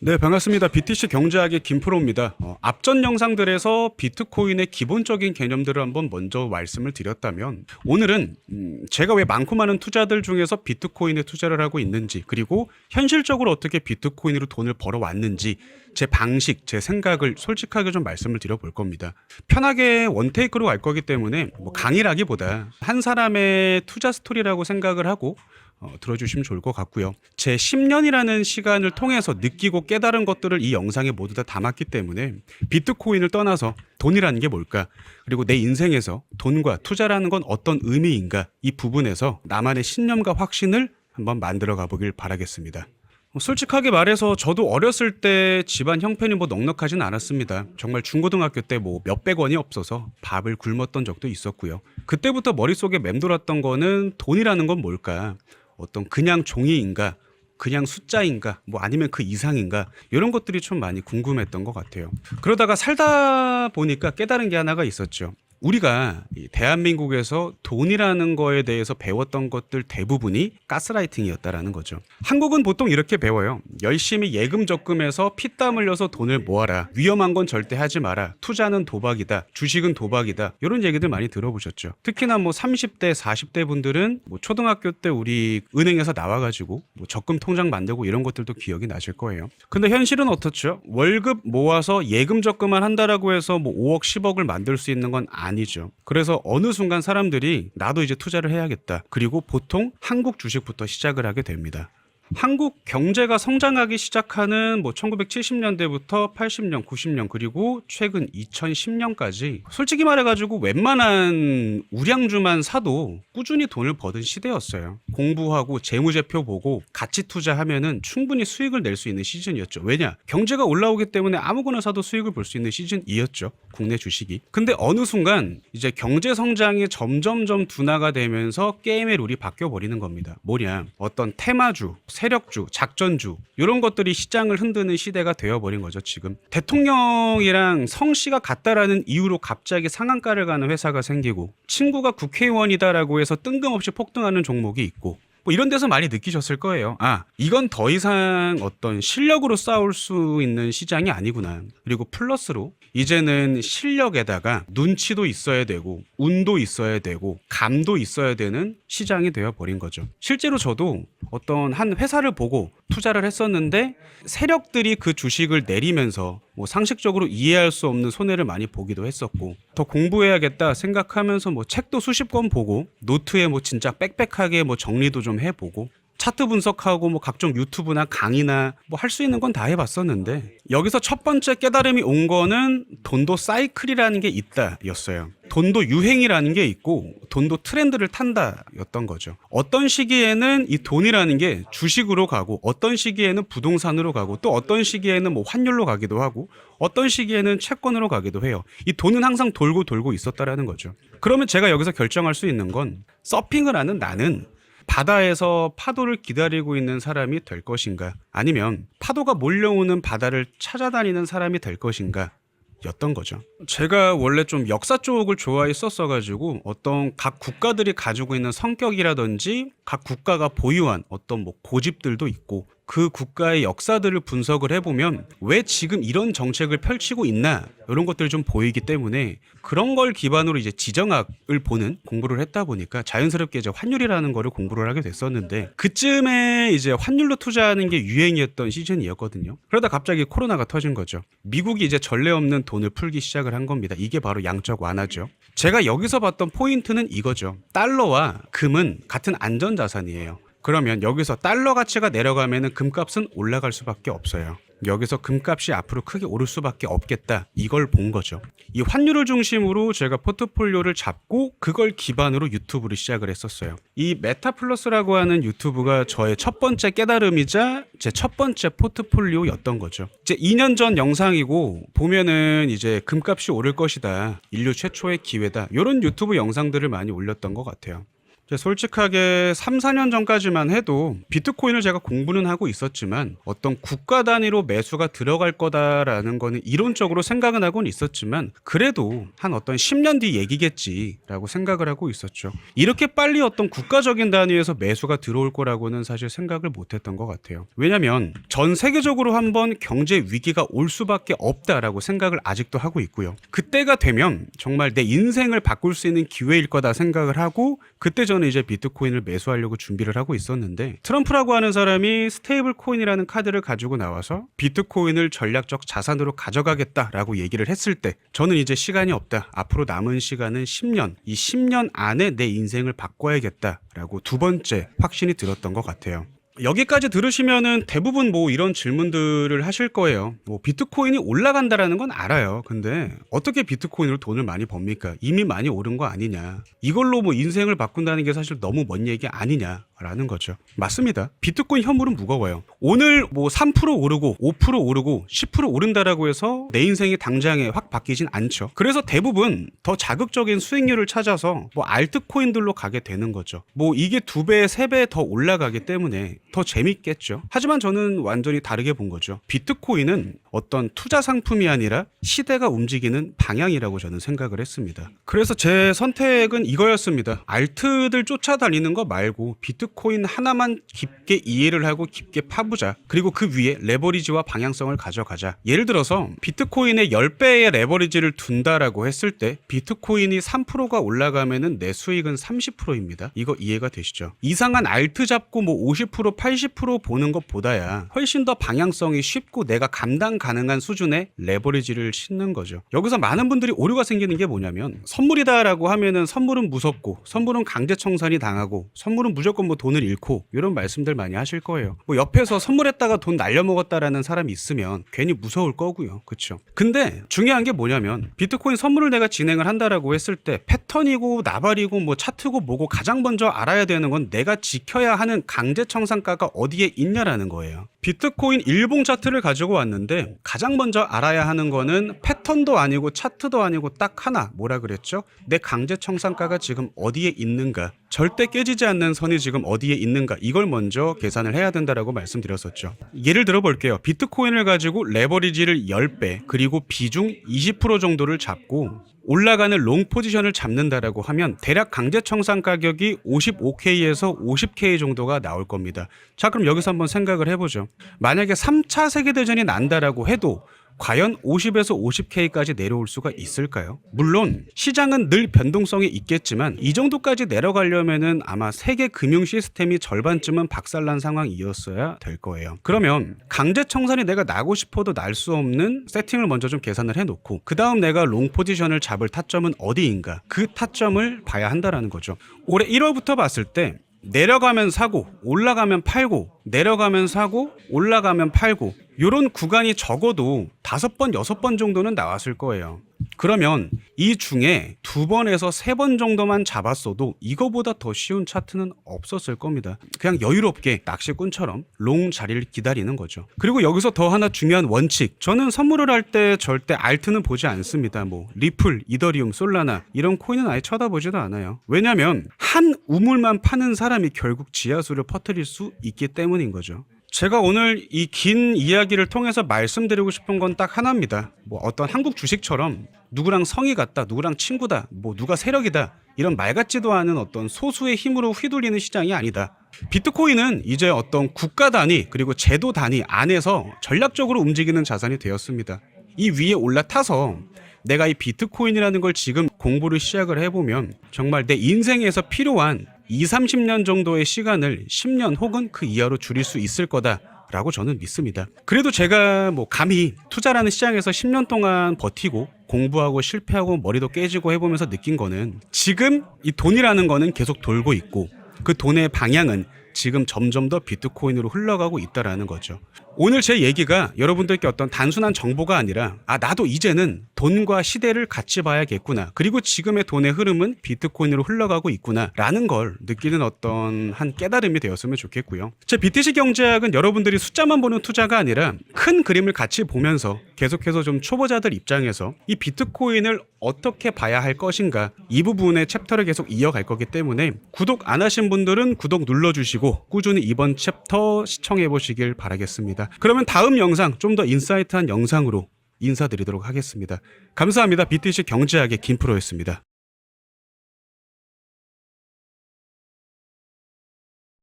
네, 반갑습니다. BTC 경제학의 김프로입니다. 앞전 영상들에서 비트코인의 기본적인 개념들을 한번 먼저 말씀을 드렸다면 오늘은 제가 왜 많고 많은 투자들 중에서 비트코인에 투자를 하고 있는지, 그리고 현실적으로 어떻게 비트코인으로 돈을 벌어왔는지 제 방식, 제 생각을 솔직하게 좀 말씀을 드려볼 겁니다. 편하게 원테이크로 갈 거기 때문에 강의라기보다 한 사람의 투자 스토리라고 생각을 하고 들어주시면 좋을 것 같고요. 제 10년이라는 시간을 통해서 느끼고 깨달은 것들을 이 영상에 모두 다 담았기 때문에 비트코인을 떠나서 돈이라는 게 뭘까? 그리고 내 인생에서 돈과 투자라는 건 어떤 의미인가? 이 부분에서 나만의 신념과 확신을 한번 만들어 가보길 바라겠습니다. 솔직하게 말해서 저도 어렸을 때 집안 형편이 넉넉하진 않았습니다. 정말 중고등학교 때 몇백 원이 없어서 밥을 굶었던 적도 있었고요. 그때부터 머릿속에 맴돌았던 거는 돈이라는 건 뭘까? 어떤 그냥 종이인가? 그냥 숫자인가? 아니면 그 이상인가? 이런 것들이 좀 많이 궁금했던 것 같아요. 그러다가 살다 보니까 깨달은 게 하나가 있었죠. 우리가 대한민국에서 돈이라는 거에 대해서 배웠던 것들 대부분이 가스라이팅이었다라는 거죠. 한국은 보통 이렇게 배워요. 열심히 예금 적금해서 피땀 흘려서 돈을 모아라. 위험한 건 절대 하지 마라. 투자는 도박이다. 주식은 도박이다. 이런 얘기들 많이 들어보셨죠. 특히나 30대, 40대 분들은 초등학교 때 우리 은행에서 나와가지고 적금 통장 만들고 이런 것들도 기억이 나실 거예요. 근데 현실은 어떻죠? 월급 모아서 예금 적금만 한다라고 해서 5억, 10억을 만들 수 있는 건 아니죠. 그래서 어느 순간 사람들이 나도 이제 투자를 해야겠다. 그리고 보통 한국 주식부터 시작을 하게 됩니다. 한국 경제가 성장하기 시작하는 1970년대부터 80년, 90년 그리고 최근 2010년까지 솔직히 말해가지고 웬만한 우량주만 사도 꾸준히 돈을 버는 시대였어요. 공부하고 재무제표 보고 가치 투자하면은 충분히 수익을 낼 수 있는 시즌이었죠. 왜냐? 경제가 올라오기 때문에 아무거나 사도 수익을 볼 수 있는 시즌이었죠. 국내 주식이. 근데 어느 순간 이제 경제 성장이 점점점 둔화가 되면서 게임의 룰이 바뀌어 버리는 겁니다. 뭐냐? 어떤 테마주, 세력주, 작전주 이런 것들이 시장을 흔드는 시대가 되어버린 거죠. 지금 대통령이랑 성씨가 같다라는 이유로 갑자기 상한가를 가는 회사가 생기고 친구가 국회의원이다라고 해서 뜬금없이 폭등하는 종목이 있고 이런 데서 많이 느끼셨을 거예요. 이건 더 이상 어떤 실력으로 싸울 수 있는 시장이 아니구나. 그리고 플러스로 이제는 실력에다가 눈치도 있어야 되고 운도 있어야 되고 감도 있어야 되는 시장이 되어버린 거죠. 실제로 저도 어떤 한 회사를 보고 투자를 했었는데 세력들이 그 주식을 내리면서 상식적으로 이해할 수 없는 손해를 많이 보기도 했었고 더 공부해야겠다 생각하면서 책도 수십 권 보고 노트에 진짜 빽빽하게 정리도 좀 해보고 차트 분석하고 각종 유튜브나 강의나 할 수 있는 건 다 해봤었는데 여기서 첫 번째 깨달음이 온 거는 돈도 사이클이라는 게 있다 였어요. 돈도 유행이라는 게 있고 돈도 트렌드를 탄다 였던 거죠. 어떤 시기에는 이 돈이라는 게 주식으로 가고 어떤 시기에는 부동산으로 가고 또 어떤 시기에는 환율로 가기도 하고 어떤 시기에는 채권으로 가기도 해요. 이 돈은 항상 돌고 돌고 있었다라는 거죠. 그러면 제가 여기서 결정할 수 있는 건 서핑을 하는 나는 바다에서 파도를 기다리고 있는 사람이 될 것인가 아니면 파도가 몰려오는 바다를 찾아다니는 사람이 될 것인가 였던 거죠. 제가 원래 좀 역사 쪽을 좋아했었어가지고 어떤 각 국가들이 가지고 있는 성격이라든지 각 국가가 보유한 어떤 고집들도 있고 그 국가의 역사들을 분석을 해보면 왜 지금 이런 정책을 펼치고 있나 이런 것들이 좀 보이기 때문에 그런 걸 기반으로 이제 지정학을 보는 공부를 했다 보니까 자연스럽게 이제 환율이라는 거를 공부를 하게 됐었는데 그쯤에 이제 환율로 투자하는 게 유행이었던 시즌이었거든요. 그러다 갑자기 코로나가 터진 거죠. 미국이 이제 전례 없는 돈을 풀기 시작을 한 겁니다. 이게 바로 양적 완화죠. 제가 여기서 봤던 포인트는 이거죠. 달러와 금은 같은 안전자산이에요. 그러면 여기서 달러 가치가 내려가면 금값은 올라갈 수밖에 없어요. 여기서 금값이 앞으로 크게 오를 수밖에 없겠다. 이걸 본 거죠. 이 환율을 중심으로 제가 포트폴리오를 잡고 그걸 기반으로 유튜브를 시작을 했었어요. 이 메타플러스라고 하는 유튜브가 저의 첫 번째 깨달음이자 제 첫 번째 포트폴리오였던 거죠. 이제 2년 전 영상이고 보면은 이제 금값이 오를 것이다. 인류 최초의 기회다. 이런 유튜브 영상들을 많이 올렸던 것 같아요. 솔직하게 3, 4년 전까지만 해도 비트코인을 제가 공부는 하고 있었지만 어떤 국가 단위로 매수가 들어갈 거다라는 거는 이론적으로 생각은 하고는 있었지만 그래도 한 어떤 10년 뒤 얘기겠지라고 생각을 하고 있었죠. 이렇게 빨리 어떤 국가적인 단위에서 매수가 들어올 거라고는 사실 생각을 못했던 것 같아요. 왜냐하면 전 세계적으로 한번 경제 위기가 올 수밖에 없다라고 생각을 아직도 하고 있고요. 그때가 되면 정말 내 인생을 바꿀 수 있는 기회일 거다 생각을 하고 그때 저는 이제 비트코인을 매수하려고 준비를 하고 있었는데 트럼프라고 하는 사람이 스테이블 코인이라는 카드를 가지고 나와서 비트코인을 전략적 자산으로 가져가겠다라고 얘기를 했을 때 저는 이제 시간이 없다. 앞으로 남은 시간은 10년. 이 10년 안에 내 인생을 바꿔야겠다라고 두 번째 확신이 들었던 것 같아요. 여기까지 들으시면은 대부분 뭐 이런 질문들을 하실 거예요. 뭐 비트코인이 올라간다라는 건 알아요. 근데 어떻게 비트코인으로 돈을 많이 법니까? 이미 많이 오른 거 아니냐. 이걸로 뭐 인생을 바꾼다는 게 사실 너무 먼 얘기 아니냐라는 거죠. 맞습니다. 비트코인 현물은 무거워요. 오늘 뭐 3% 오르고 5% 오르고 10% 오른다라고 해서 내 인생이 당장에 확 바뀌진 않죠. 그래서 대부분 더 자극적인 수익률을 찾아서 뭐 알트코인들로 가게 되는 거죠. 뭐 이게 2배, 3배 더 올라가기 때문에 더 재밌겠죠. 하지만 저는 완전히 다르게 본 거죠. 비트코인은 어떤 투자 상품이 아니라 시대가 움직이는 방향이라고 저는 생각을 했습니다. 그래서 제 선택은 이거였습니다. 알트들 쫓아다니는 거 말고 비트코인 하나만 깊게 이해를 하고 깊게 파보자. 그리고 그 위에 레버리지와 방향성을 가져가자. 예를 들어서 비트코인의 10배의 레버리지를 둔다라고 했을 때 비트코인이 3%가 올라가면은 내 수익은 30%입니다. 이거 이해가 되시죠? 이상한 알트 잡고 뭐 50%, 80% 보는 것보다야 훨씬 더 방향성이 쉽고 내가 감당 가능한 수준의 레버리지를 싣는 거죠. 여기서 많은 분들이 오류가 생기는 게 뭐냐면 선물이다라고 하면은 선물은 무섭고 선물은 강제 청산이 당하고 선물은 무조건 뭐 돈을 잃고 이런 말씀들 많이 하실 거예요. 뭐 옆에서 선물했다가 돈 날려먹었다라는 사람이 있으면 괜히 무서울 거고요. 그렇죠? 근데 중요한 게 뭐냐면 비트코인 선물을 내가 진행을 한다라고 했을 때 패턴이고 나발이고 뭐 차트고 뭐고 가장 먼저 알아야 되는 건 내가 지켜야 하는 강제 청산가가 어디에 있냐라는 거예요. 비트코인 일봉 차트를 가지고 왔는데 가장 먼저 알아야 하는 거는 패턴도 아니고 차트도 아니고 딱 하나 뭐라 그랬죠? 내 강제 청산가가 지금 어디에 있는가, 절대 깨지지 않는 선이 지금 어디에 있는가, 이걸 먼저 계산을 해야 된다라고 말씀드렸었죠. 예를 들어 볼게요. 비트코인을 가지고 레버리지를 10배 그리고 비중 20% 정도를 잡고 올라가는 롱 포지션을 잡는다라고 하면 대략 강제 청산 가격이 55K에서 50K 정도가 나올 겁니다. 자, 그럼 여기서 한번 생각을 해보죠. 만약에 3차 세계대전이 난다라고 해도 과연 50에서 50K까지 내려올 수가 있을까요? 물론 시장은 늘 변동성이 있겠지만 이 정도까지 내려가려면은 아마 세계 금융 시스템이 절반쯤은 박살난 상황이었어야 될 거예요. 그러면 강제 청산이 내가 나고 싶어도 날 수 없는 세팅을 먼저 좀 계산을 해놓고 그 다음 내가 롱 포지션을 잡을 타점은 어디인가, 그 타점을 봐야 한다라는 거죠. 올해 1월부터 봤을 때 내려가면 사고 올라가면 팔고 내려가면 사고 올라가면 팔고 이런 구간이 적어도 5번, 6번 정도는 나왔을 거예요. 그러면 이 중에 2번에서 3번 정도만 잡았어도 이거보다 더 쉬운 차트는 없었을 겁니다. 그냥 여유롭게 낚시꾼처럼 롱 자리를 기다리는 거죠. 그리고 여기서 더 하나 중요한 원칙. 저는 선물을 할 때 절대 알트는 보지 않습니다. 뭐 리플, 이더리움, 솔라나 이런 코인은 아예 쳐다보지도 않아요. 왜냐면 한 우물만 파는 사람이 결국 지하수를 퍼뜨릴 수 있기 때문인 거죠. 제가 오늘 이 긴 이야기를 통해서 말씀드리고 싶은 건 딱 하나입니다. 뭐 어떤 한국 주식처럼 누구랑 성이 같다, 누구랑 친구다, 뭐 누가 세력이다 이런 말 같지도 않은 어떤 소수의 힘으로 휘둘리는 시장이 아니다. 비트코인은 이제 어떤 국가 단위 그리고 제도 단위 안에서 전략적으로 움직이는 자산이 되었습니다. 이 위에 올라타서 내가 이 비트코인이라는 걸 지금 공부를 시작을 해보면 정말 내 인생에서 필요한 20-30년 정도의 시간을 10년 혹은 그 이하로 줄일 수 있을 거다라고 저는 믿습니다. 그래도 제가 뭐 감히 투자라는 시장에서 10년 동안 버티고 공부하고 실패하고 머리도 깨지고 해보면서 느낀 거는 지금 이 돈이라는 거는 계속 돌고 있고 그 돈의 방향은 지금 점점 더 비트코인으로 흘러가고 있다라는 거죠. 오늘 제 얘기가 여러분들께 어떤 단순한 정보가 아니라 나도 이제는 돈과 시대를 같이 봐야겠구나. 그리고 지금의 돈의 흐름은 비트코인으로 흘러가고 있구나. 라는 걸 느끼는 어떤 한 깨달음이 되었으면 좋겠고요. 제 BTC 경제학은 여러분들이 숫자만 보는 투자가 아니라 큰 그림을 같이 보면서 계속해서 좀 초보자들 입장에서 이 비트코인을 어떻게 봐야 할 것인가 이 부분의 챕터를 계속 이어갈 거기 때문에 구독 안 하신 분들은 구독 눌러주시고 꾸준히 이번 챕터 시청해 보시길 바라겠습니다. 그러면 다음 영상 좀 더 인사이트한 영상으로 인사드리도록 하겠습니다. 감사합니다. BTC 경제학의 김프로였습니다.